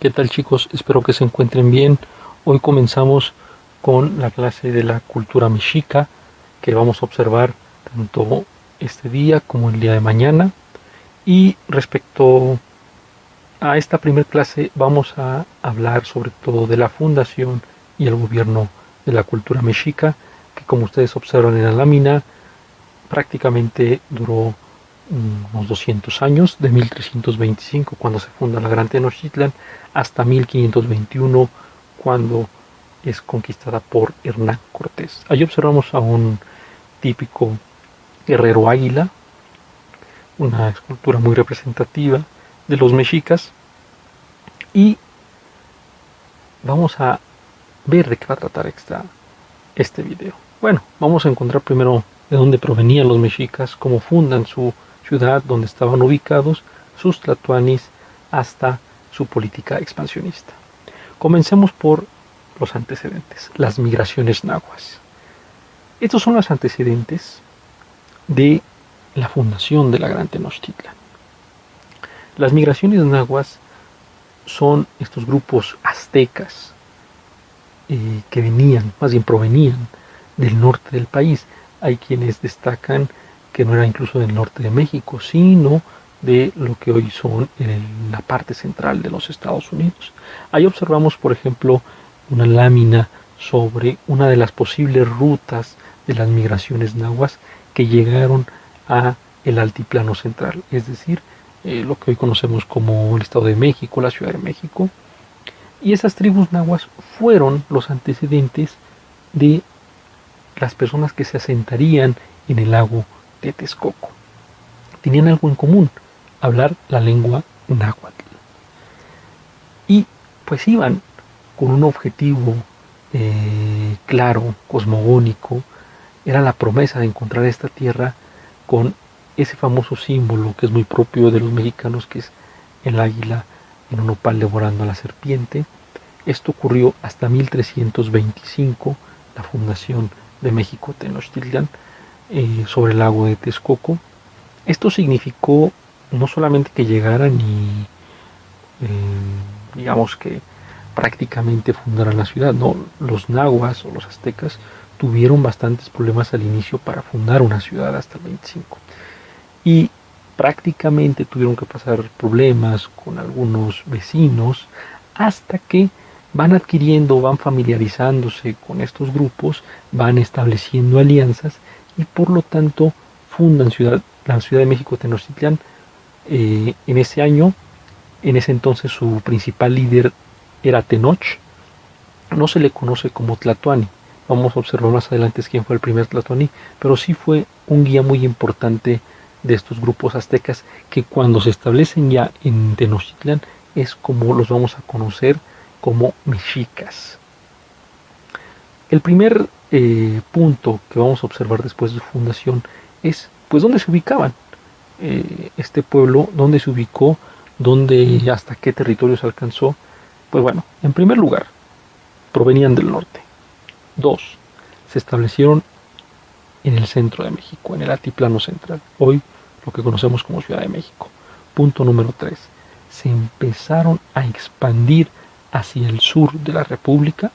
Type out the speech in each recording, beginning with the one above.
¿Qué tal, chicos? Espero que se encuentren bien. Hoy comenzamos con la clase de la cultura mexica que vamos a observar tanto este día como el día de mañana. Y respecto a esta primera clase vamos a hablar sobre todo de la fundación y el gobierno de la cultura mexica, que como ustedes observan en la lámina prácticamente duró unos 200 años, de 1325 cuando se funda la Gran Tenochtitlan hasta 1521 cuando es conquistada por Hernán Cortés. Allí observamos a un típico guerrero águila, una escultura muy representativa de los mexicas, y vamos a ver de qué va a tratar este video. Bueno, vamos a encontrar primero de dónde provenían los mexicas, cómo fundan su ciudad, dónde estaban ubicados, sus tlatoanis, hasta su política expansionista. Comencemos por los antecedentes, las migraciones nahuas. Estos son los antecedentes de la fundación de la Gran Tenochtitlan. Las migraciones nahuas son estos grupos aztecas que venían, más bien provenían del norte del país. Hay quienes destacan que no era incluso del norte de México, sino de lo que hoy son la parte central de los Estados Unidos. Ahí observamos, por ejemplo, una lámina sobre una de las posibles rutas de las migraciones nahuas que llegaron a el altiplano central, es decir, lo que hoy conocemos como el Estado de México, la Ciudad de México. Y esas tribus nahuas fueron los antecedentes de las personas que se asentarían en el lago de Texcoco. Tenían algo en común, hablar la lengua náhuatl. Y pues iban con un objetivo claro, cosmogónico. Era la promesa de encontrar esta tierra con ese famoso símbolo que es muy propio de los mexicanos, que es el águila en un nopal devorando a la serpiente. Esto ocurrió hasta 1325, la fundación de México Tenochtitlan, sobre el lago de Texcoco. Esto significó no solamente que llegaran y digamos que prácticamente fundaran la ciudad, no, los nahuas o los aztecas tuvieron bastantes problemas al inicio para fundar una ciudad hasta el 25 y prácticamente tuvieron que pasar problemas con algunos vecinos hasta que van adquiriendo, van familiarizándose con estos grupos, van estableciendo alianzas y por lo tanto fundan la Ciudad de México Tenochtitlan en ese año. En ese entonces su principal líder era Tenoch. No se le conoce como Tlatoani. Vamos a observar más adelante quién fue el primer Tlatoani, pero sí fue un guía muy importante de estos grupos aztecas que cuando se establecen ya en Tenochtitlan es como los vamos a conocer como mexicas. El primer punto que vamos a observar después de su fundación es pues dónde se ubicaban este pueblo, dónde se ubicó, dónde hasta qué territorios alcanzó. Pues bueno, en primer lugar, provenían del norte. 2. Se establecieron en el centro de México, en el altiplano central, hoy lo que conocemos como Ciudad de México. Punto número 3. Se empezaron a expandir hacia el sur de la República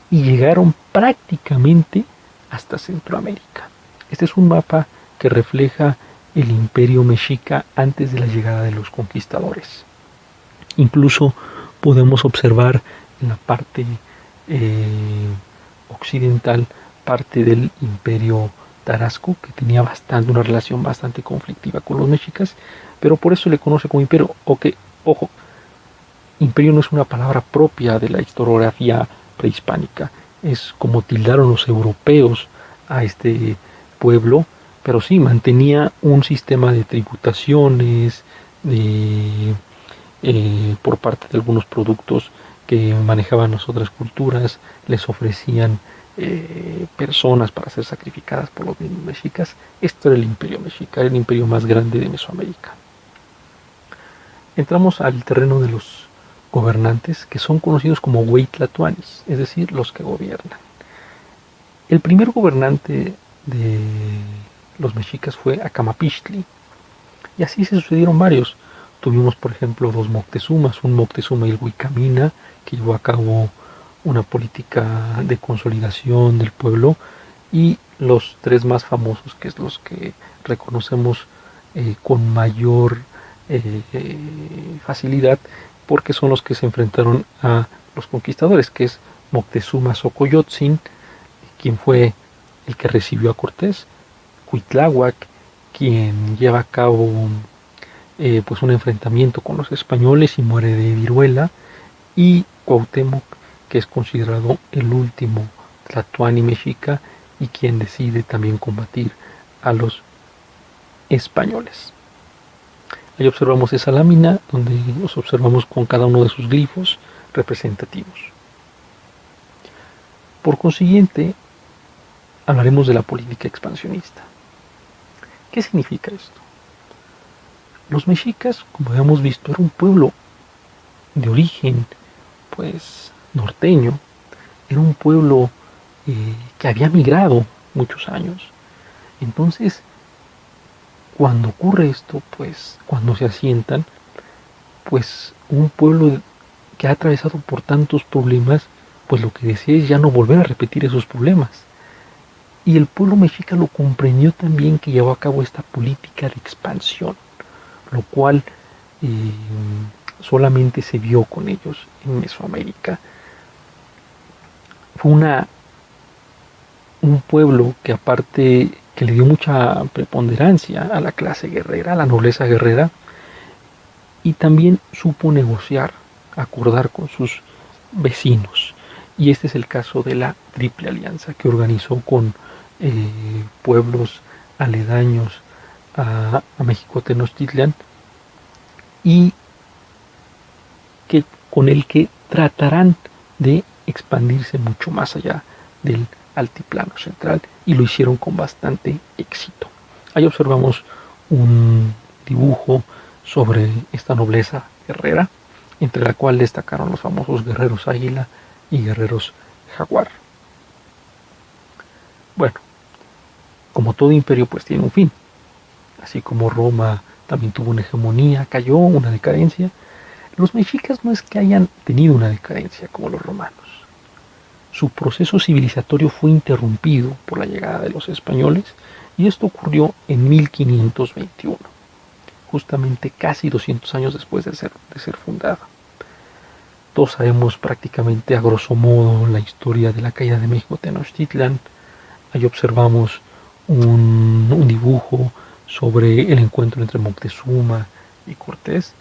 y llegaron prácticamente hasta Centroamérica. Este es un mapa que refleja el imperio mexica antes de la llegada de los conquistadores. Incluso podemos observar en la parte occidental parte del imperio Tarasco, que tenía una relación bastante conflictiva con los mexicas, pero por eso se le conoce como imperio. Ojo, imperio no es una palabra propia de la historiografía prehispánica, es como tildaron los europeos a este pueblo, pero sí mantenía un sistema de tributaciones, por parte de algunos productos que manejaban las otras culturas, les ofrecían personas para ser sacrificadas por los mismos mexicas. Esto era el imperio mexica, era el imperio más grande de Mesoamérica. Entramos al terreno de los gobernantes, que son conocidos como hueytlatoanis, es decir, los que gobiernan. El primer gobernante de los mexicas fue Acamapixtli, y así se sucedieron varios. Tuvimos, por ejemplo, dos Moctezumas, un Moctezuma Ilhuicamina, que llevó a cabo una política de consolidación del pueblo, y los tres más famosos, que es los que reconocemos con mayor facilidad, porque son los que se enfrentaron a los conquistadores, que es Moctezuma Xocoyotzin, quien fue el que recibió a Cortés, Cuitláhuac, quien lleva a cabo pues un enfrentamiento con los españoles y muere de viruela, y Cuauhtémoc, que es considerado el último tlatoani mexica y quien decide también combatir a los españoles. Ahí observamos esa lámina donde los observamos con cada uno de sus glifos representativos. Por consiguiente, hablaremos de la política expansionista. ¿Qué significa esto? Los mexicas, como habíamos visto, era un pueblo de origen, pues, norteño. Era un pueblo que había migrado muchos años. Entonces, cuando ocurre esto, pues, cuando se asientan, pues, un pueblo que ha atravesado por tantos problemas, pues lo que desea es ya no volver a repetir esos problemas. Y el pueblo mexica lo comprendió también, que llevó a cabo esta política de expansión, lo cual solamente se vio con ellos en Mesoamérica. Fue un pueblo que, aparte que le dio mucha preponderancia a la clase guerrera, a la nobleza guerrera, y también supo negociar, acordar con sus vecinos. Y este es el caso de la Triple Alianza, que organizó con pueblos aledaños a México Tenochtitlan, y que con el que tratarán de expandirse mucho más allá del altiplano central, y lo hicieron con bastante éxito. Ahí observamos un dibujo sobre esta nobleza guerrera, entre la cual destacaron los famosos guerreros águila y guerreros jaguar. Bueno, como todo imperio, pues tiene un fin. Así como Roma también tuvo una hegemonía, cayó, una decadencia, los mexicas no es que hayan tenido una decadencia como los romanos. Su proceso civilizatorio fue interrumpido por la llegada de los españoles, y esto ocurrió en 1521, justamente casi 200 años después de ser fundada. Todos sabemos prácticamente a grosso modo la historia de la caída de México Tenochtitlan. Ahí observamos un dibujo sobre el encuentro entre Moctezuma y Cortés,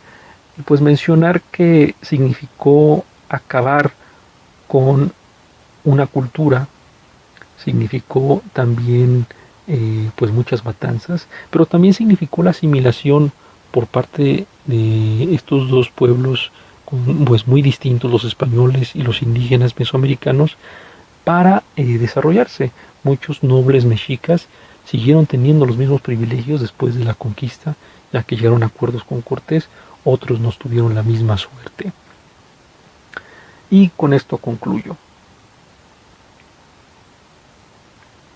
y pues mencionar que significó acabar con una cultura, significó también pues muchas matanzas, pero también significó la asimilación por parte de estos dos pueblos pues muy distintos, los españoles y los indígenas mesoamericanos, para desarrollarse. Muchos nobles mexicas siguieron teniendo los mismos privilegios después de la conquista, ya que llegaron a acuerdos con Cortés. Otros no tuvieron la misma suerte. Y con esto concluyo.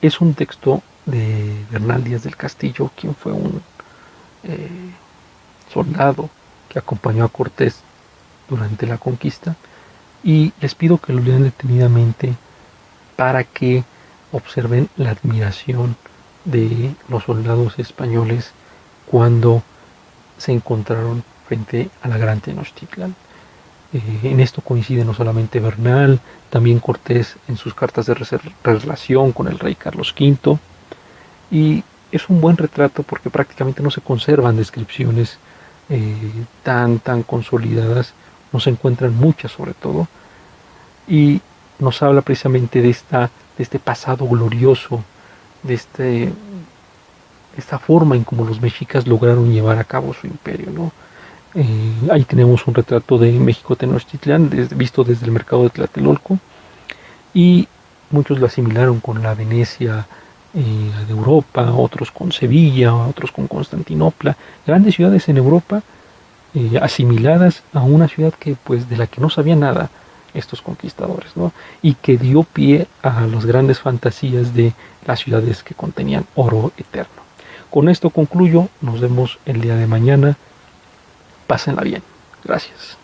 Es un texto de Bernal Díaz del Castillo, quien fue un soldado que acompañó a Cortés durante la conquista, y les pido que lo lean detenidamente para que observen la admiración de los soldados españoles cuando se encontraron frente a la gran Tenochtitlan. En esto coincide no solamente Bernal, también Cortés en sus cartas de relación con el rey Carlos V, y es un buen retrato porque prácticamente no se conservan descripciones tan consolidadas, no se encuentran muchas sobre todo, y nos habla precisamente de este pasado glorioso, de esta forma en cómo los mexicas lograron llevar a cabo su imperio, ¿no? Ahí tenemos un retrato de México Tenochtitlan visto desde el mercado de Tlatelolco, y muchos lo asimilaron con la Venecia de Europa, otros con Sevilla, otros con Constantinopla, grandes ciudades en Europa asimiladas a una ciudad que pues de la que no sabían nada estos conquistadores, ¿no? Y que dio pie a las grandes fantasías de las ciudades que contenían oro eterno. Con esto concluyo, nos vemos el día de mañana pásenla bien. Gracias.